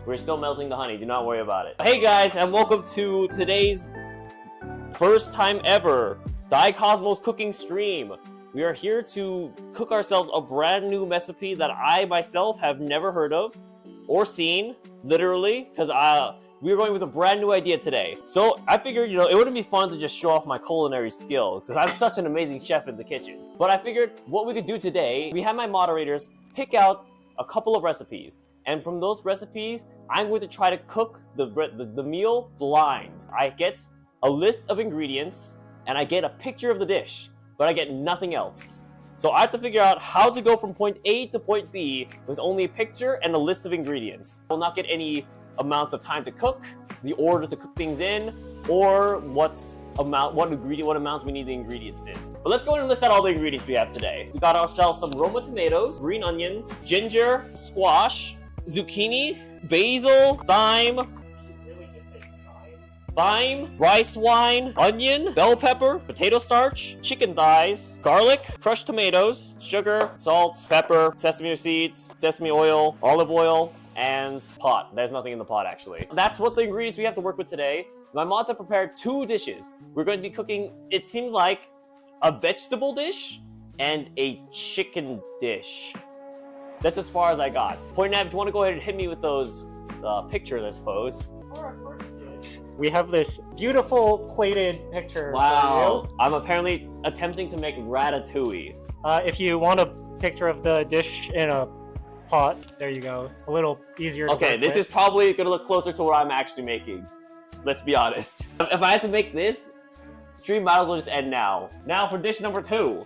We're still melting the honey. Do not worry about it. Hey guys, and welcome to today's first time ever Daicosmos cooking stream. We are here to cook ourselves a brand new recipe that I myself have never heard of or seen, literally, because we are going with a brand new idea today. So I figured, it wouldn't be fun to just show off my culinary skill because I'm such an amazing chef in the kitchen. But I figured what we could do today, we have my moderators pick out a couple of recipes. And from those recipes, I'm going to try to cook the meal blind. I get a list of ingredients and I get a picture of the dish, but I get nothing else. So I have to figure out how to go from point A to point B with only a picture and a list of ingredients. I will not get any amounts of time to cook, the order to cook things in, or what amounts we need the ingredients in. But let's go ahead and list out all the ingredients we have today. We got ourselves some Roma tomatoes, green onions, ginger, squash, zucchini, basil, thyme, rice wine, onion, bell pepper, potato starch, chicken thighs, garlic, crushed tomatoes, sugar, salt, pepper, sesame seeds, sesame oil, olive oil, and pot. There's nothing in the pot, actually. That's what the ingredients we have to work with today. My mods have prepared two dishes. We're going to be cooking, it seemed like, a vegetable dish and a chicken dish. That's as far as I got. Point Nav, if you want to go ahead and hit me with those pictures, I suppose. For our first dish, we have this beautiful plated picture. Wow. For you. I'm apparently attempting to make ratatouille. If you want a picture of the dish in a pot, there you go. A little easier to Okay, this is probably going to look closer to what I'm actually making. Let's be honest. If I had to make this, stream might as well just end now. Now for dish number 2.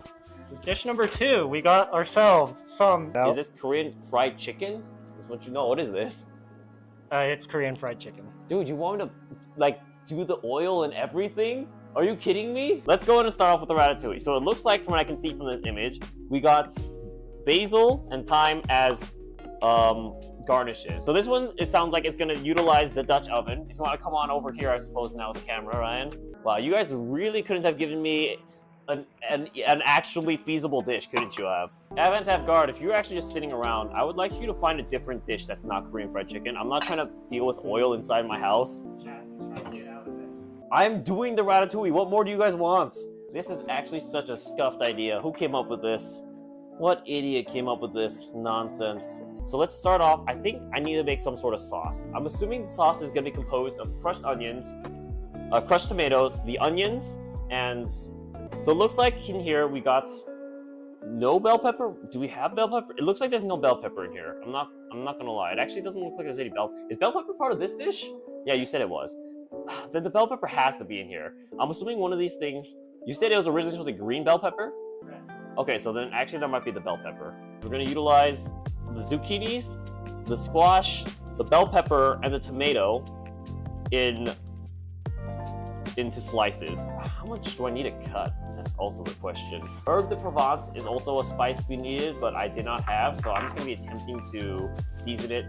Dish number 2, we got ourselves some... Is this Korean fried chicken? That's what you know. What is this? It's Korean fried chicken. Dude, you want me to, do the oil and everything? Are you kidding me? Let's go ahead and start off with the ratatouille. So it looks like, from what I can see from this image, we got basil and thyme as garnishes. So this one, it sounds like it's going to utilize the Dutch oven. If you want to come on over here, I suppose, now with the camera, Ryan. Wow, you guys really couldn't have given me an actually feasible dish, couldn't you have? Avant-garde, if you're actually just sitting around, I would like you to find a different dish that's not Korean fried chicken. I'm not trying to deal with oil inside my house. I'm doing the ratatouille. What more do you guys want? This is actually such a scuffed idea. Who came up with this? What idiot came up with this nonsense? So let's start off. I think I need to make some sort of sauce. I'm assuming the sauce is going to be composed of crushed onions, crushed tomatoes, the onions, and... So it looks like in here we got no bell pepper. Do we have bell pepper? It looks like there's no bell pepper in here. I'm not gonna lie. It actually doesn't look like there's any bell. Is bell pepper part of this dish? Yeah, you said it was. Then the bell pepper has to be in here. I'm assuming one of these things. You said it was originally supposed to be green bell pepper? Okay, so then actually there might be the bell pepper. We're gonna utilize the zucchinis, the squash, the bell pepper, and the tomato into slices. How much do I need to cut? That's also the question. Herb de Provence is also a spice we needed, but I did not have, so I'm just gonna be attempting to season it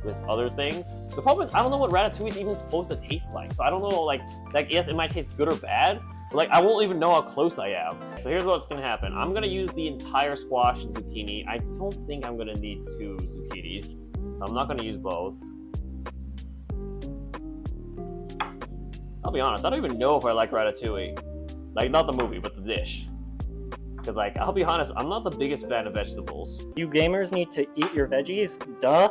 with other things. The problem is I don't know what ratatouille is even supposed to taste like, so I don't know, like yes, it might taste good or bad, but I won't even know how close I am. So here's what's gonna happen. I'm gonna use the entire squash and zucchini. I don't think I'm gonna need 2 zucchinis, so I'm not gonna use both. I'll be honest, I don't even know if I like ratatouille. Not the movie, but the dish. Because, I'll be honest, I'm not the biggest fan of vegetables. You gamers need to eat your veggies, duh.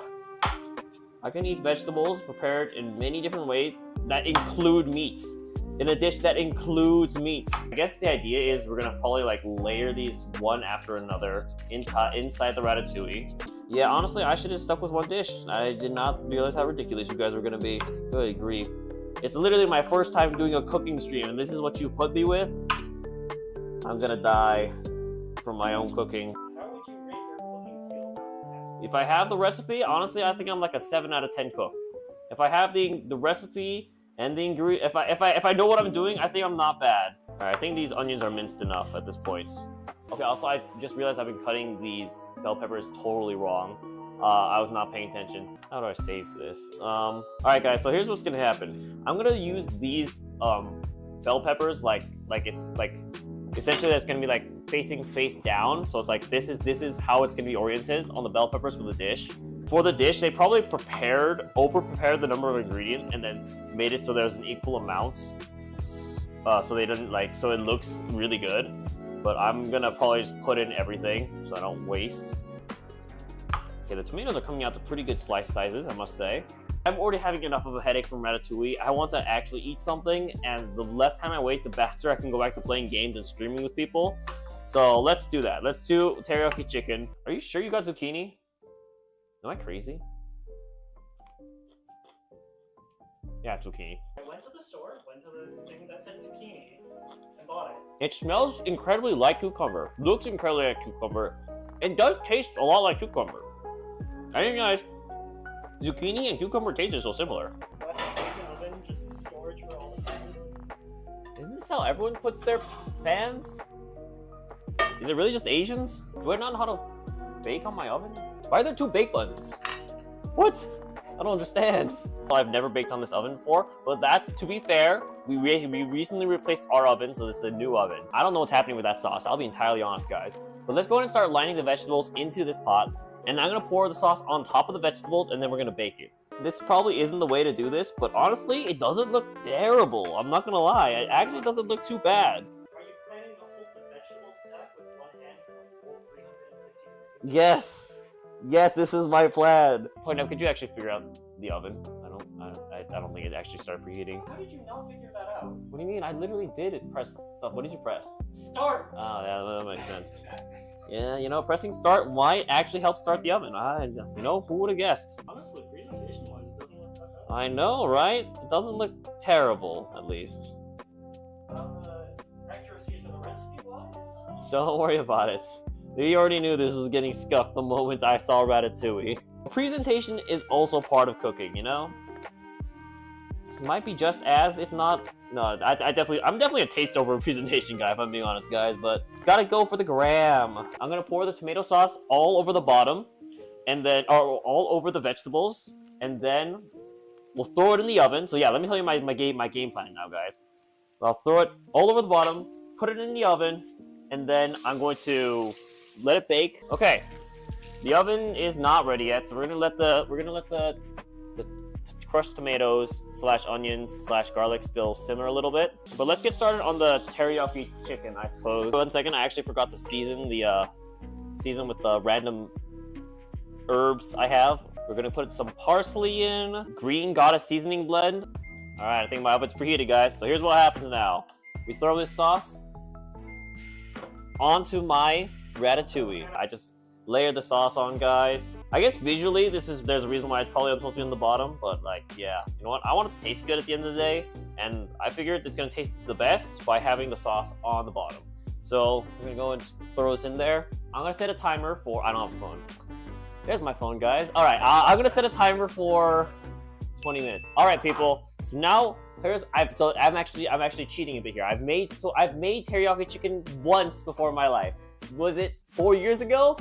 I can eat vegetables prepared in many different ways that include meat. In a dish that includes meat. I guess the idea is we're gonna probably, layer these one after another inside the ratatouille. Yeah, honestly, I should have stuck with one dish. I did not realize how ridiculous you guys were gonna be. Good grief. It's literally my first time doing a cooking stream, and this is what you put me with? I'm gonna die from my own cooking. How would you rate your cooking skills? If I have the recipe, honestly, I think I'm like a 7 out of 10 cook. If I have the recipe and the ingredient, if I know what I'm doing, I think I'm not bad. All right, I think these onions are minced enough at this point. Okay, also, I just realized I've been cutting these bell peppers totally wrong. I was not paying attention. How do I save this? All right, guys, so here's what's gonna happen. I'm gonna use these bell peppers essentially that's gonna be facing face down. So it's this is how it's gonna be oriented on the bell peppers for the dish. for the dish, they probably over-prepared the number of ingredients and then made it so there's an equal amount. So they didn't so it looks really good. But I'm gonna probably just put in everything so I don't waste. Okay, the tomatoes are coming out to pretty good slice sizes, I must say. I'm already having enough of a headache from ratatouille. I want to actually eat something, and the less time I waste, the faster I can go back to playing games and streaming with people. So let's do that. Let's do teriyaki chicken. Are you sure you got zucchini? Am I crazy? Yeah, it's zucchini. I went to the store, went to the thing that said zucchini, and bought it. It smells incredibly like cucumber. Looks incredibly like cucumber. It does taste a lot like cucumber. I didn't realize zucchini and cucumber taste so similar. Oven, just storage for all the pans. Isn't this how everyone puts their pans? Is it really just Asians? Do I not know how to bake on my oven? Why are there 2 bake buttons? What? I don't understand. Well, I've never baked on this oven before, but that's, to be fair, we recently replaced our oven, so this is a new oven. I don't know what's happening with that sauce, I'll be entirely honest, guys. But let's go ahead and start lining the vegetables into this pot, and I'm gonna pour the sauce on top of the vegetables, and then we're gonna bake it. This probably isn't the way to do this, but honestly, it doesn't look terrible. I'm not gonna lie, it actually doesn't look too bad. Are you planning to hold the vegetable stack with one hand for a full 360 degrees? Yes! Yes, this is my plan. Point out, could you actually figure out the oven? I don't think it actually started preheating. How did you not figure that out? What do you mean? I literally did it. Press stuff. What did you press? Start! Oh, yeah, that makes sense. Yeah, you know, pressing start might actually help start the oven. You know, who would have guessed? Honestly, presentation-wise, it doesn't look that bad. I know, right? It doesn't look terrible, at least. Accuracy to the recipe-wise? Don't worry about it. We already knew this was getting scuffed the moment I saw Ratatouille. Presentation is also part of cooking, you know? This might be just as, if not... No, I'm definitely a taste over presentation guy, if I'm being honest, guys, but gotta go for the gram. I'm gonna pour the tomato sauce all over the bottom, and then, or all over the vegetables, and then we'll throw it in the oven. So yeah, let me tell you my game plan now, guys. I'll throw it all over the bottom, put it in the oven, and then I'm going to let it bake. Okay, the oven is not ready yet, so we're gonna let the crushed tomatoes / onions / garlic still simmer a little bit. But let's get started on the teriyaki chicken, I suppose. 1 second, I actually forgot to season with the random herbs I have. We're gonna put some parsley in, green goddess seasoning blend. All right, I think my oven's preheated, guys. So here's what happens now. We throw this sauce onto my ratatouille. I just layer the sauce on, guys. I guess visually, there's a reason why it's probably supposed to be on the bottom, but like, yeah. You know what? I want it to taste good at the end of the day, and I figured it's gonna taste the best by having the sauce on the bottom. So I'm gonna go and just throw this in there. I'm gonna set a timer for, I don't have a phone. There's my phone, guys. All right, I'm gonna set a timer for 20 minutes. All right, people. So now I'm actually cheating a bit here. I've made teriyaki chicken once before in my life. Was it 4 years ago?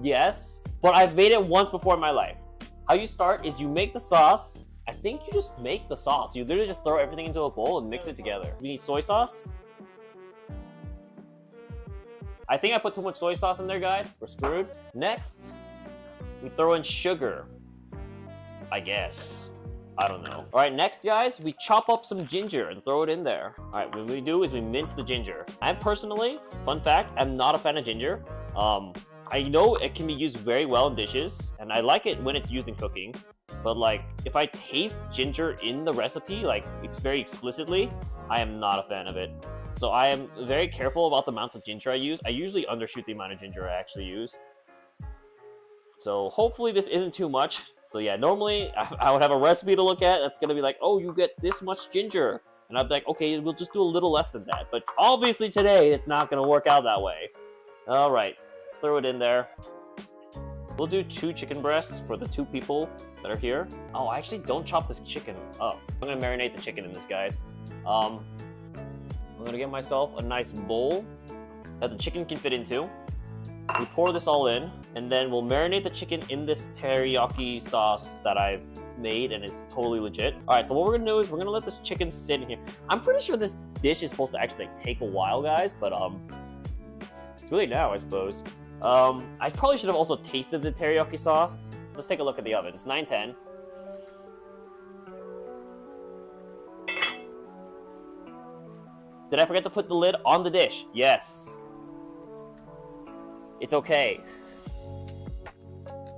Yes, but I've made it once before in my life. How you start is you make the sauce. I think you just make the sauce. You literally just throw everything into a bowl and mix it together. We need soy sauce. I think I put too much soy sauce in there, guys. We're screwed. Next, we throw in sugar. I guess. I don't know. All right, next, guys, we chop up some ginger and throw it in there. All right, what we do is we mince the ginger. I personally, fun fact, I'm not a fan of ginger. I know it can be used very well in dishes, and I like it when it's used in cooking. But like, if I taste ginger in the recipe, like it's very explicitly, I am not a fan of it. So I am very careful about the amounts of ginger I use. I usually undershoot the amount of ginger I actually use. So hopefully this isn't too much. So yeah, normally I would have a recipe to look at that's gonna be like, oh, you get this much ginger. And I'd be like, okay, we'll just do a little less than that. But obviously today, it's not gonna work out that way. All right, let's throw it in there. We'll do 2 chicken breasts for the 2 people that are here. Oh, I actually don't chop this chicken up. I'm gonna marinate the chicken in this, guys. I'm gonna get myself a nice bowl that the chicken can fit into. We pour this all in, and then we'll marinate the chicken in this teriyaki sauce that I've made, and it's totally legit. All right, so what we're gonna do is we're gonna let this chicken sit in here. I'm pretty sure this dish is supposed to actually like, take a while, guys, but too late now, I suppose. I probably should have also tasted the teriyaki sauce Let's take a look at the ovens. 910. Did I forget to put the lid on the dish? Yes. It's okay.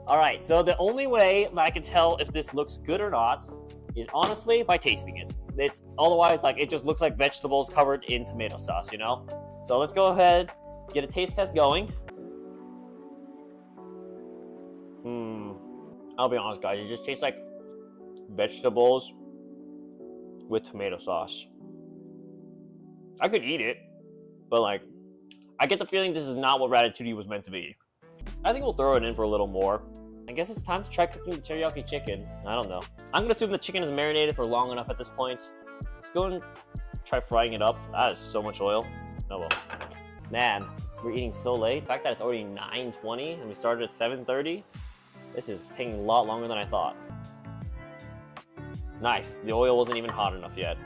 Alright, so the only way that I can tell if this looks good or not is honestly by tasting it. It's otherwise, like, it just looks like vegetables covered in tomato sauce, you know? So let's go ahead, get a taste test going. I'll be honest, guys, it just tastes like vegetables with tomato sauce. I could eat it, but like, I get the feeling this is not what ratatouille was meant to be. I think we'll throw it in for a little more. I guess it's time to try cooking the teriyaki chicken. I don't know. I'm gonna assume the chicken is marinated for long enough at this point. Let's go and try frying it up. That is so much oil. Oh well. Man, we're eating so late. The fact that it's already 9:20 and we started at 7:30. This is taking a lot longer than I thought. Nice, the oil wasn't even hot enough yet.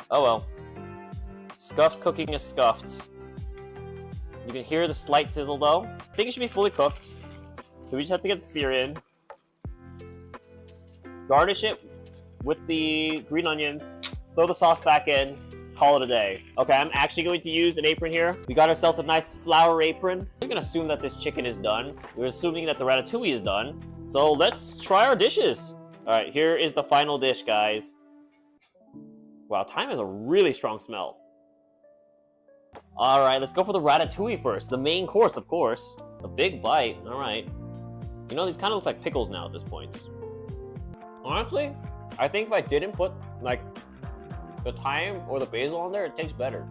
Oh well. Scuffed cooking is scuffed. You can hear the slight sizzle though. I think it should be fully cooked. So we just have to get the sear in. Garnish it with the green onions. Throw the sauce back in. Call it a day. Okay, I'm actually going to use an apron here. We got ourselves a nice flour apron. We're gonna assume that this chicken is done. We're assuming that the ratatouille is done. So let's try our dishes. All right, here is the final dish, guys. Wow, thyme has a really strong smell. All right, let's go for the ratatouille first. The main course, of course. A big bite, all right. You know, these kind of look like pickles now at this point. Honestly, I think if I didn't put, like, the thyme or the basil on there, it tastes better.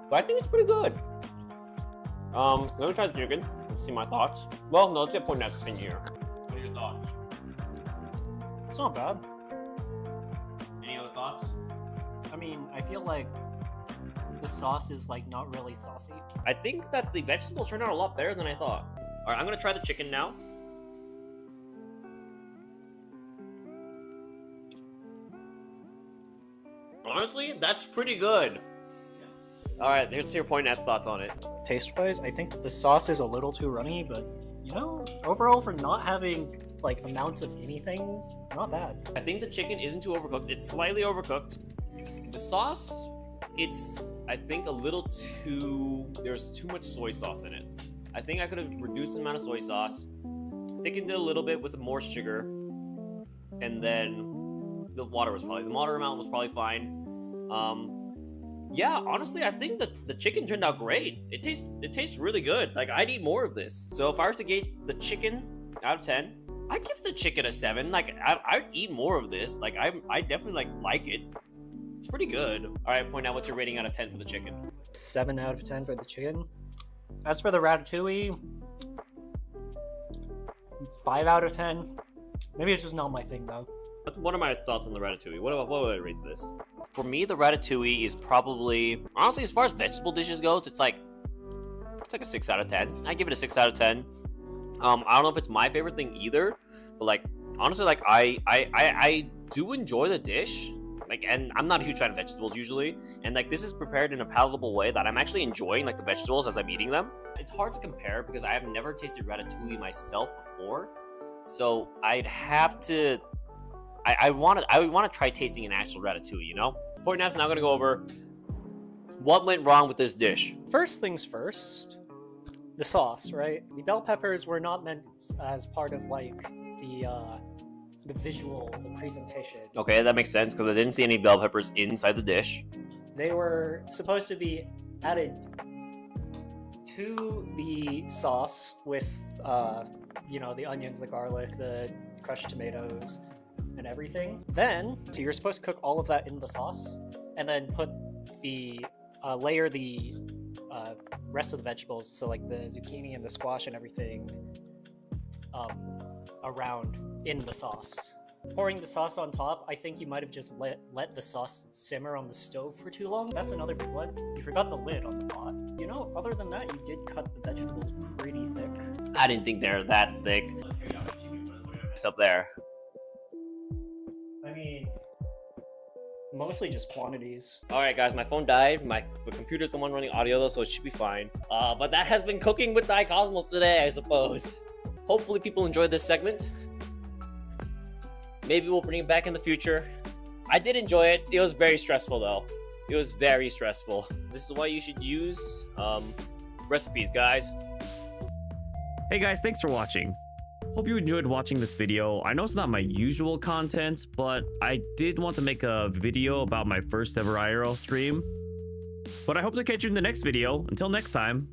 But I think it's pretty good. Let me try the chicken. Let's see my thoughts. Well, no, let's get point next in here. What are your thoughts? It's not bad. Any other thoughts? I mean, I feel like the sauce is like not really saucy. I think that the vegetables turned out a lot better than I thought. All right, I'm gonna try the chicken now. Honestly, that's pretty good. All right, here's your point Nat's thoughts on it. Taste-wise, I think the sauce is a little too runny, but you know, overall for not having like amounts of anything, not bad. I think the chicken isn't too overcooked. It's slightly overcooked. The sauce, it's, I think, a little too, there's too much soy sauce in it. I think I could have reduced the amount of soy sauce, thickened it a little bit with more sugar, and then the water amount was probably fine. Yeah, honestly, I think that the chicken turned out great. It tastes really good. Like, I'd eat more of this. So if I were to gauge the chicken out of 10, I'd give the chicken a 7. Like, I'd eat more of this. Like, I definitely like it. It's pretty good. All right, point out what's your rating out of 10 for the chicken. 7 out of 10 for the chicken. As for the ratatouille, 5 out of 10. Maybe it's just not my thing though. What are my thoughts on the ratatouille? What would I rate this? For me, the ratatouille is probably, honestly, as far as vegetable dishes goes, it's like a 6 out of 10. I give it a 6 out of 10. I don't know if it's my favorite thing either, but like, honestly, like I do enjoy the dish. Like, and I'm not a huge fan of vegetables usually, and like this is prepared in a palatable way that I'm actually enjoying like the vegetables as I'm eating them. It's hard to compare because I have never tasted ratatouille myself before, so I'd have to. I want to try tasting an actual ratatouille, you know? Point now, now I'm gonna go over what went wrong with this dish. First things first, the sauce, right? The bell peppers were not meant as part of like the visual, the presentation. Okay, that makes sense because I didn't see any bell peppers inside the dish. They were supposed to be added to the sauce with, you know, the onions, the garlic, the crushed tomatoes, and everything. Then, so you're supposed to cook all of that in the sauce, and then put the, layer the rest of the vegetables, so like the zucchini and the squash and everything, around in the sauce. Pouring the sauce on top, I think you might have just let the sauce simmer on the stove for too long. That's another big one. You forgot the lid on the pot. You know, other than that, you did cut the vegetables pretty thick. I didn't think they're that thick. It's up there. I mean, mostly just quantities. Alright guys, my phone died. My computer's the one running audio though, so it should be fine. But that has been Cooking with Daicosmos today, I suppose. Hopefully people enjoyed this segment. Maybe we'll bring it back in the future. I did enjoy it. It was very stressful though. It was very stressful. This is why you should use recipes, guys. Hey guys, thanks for watching. Hope you enjoyed watching this video. I know it's not my usual content, but I did want to make a video about my first ever IRL stream. But I hope to catch you in the next video. Until next time,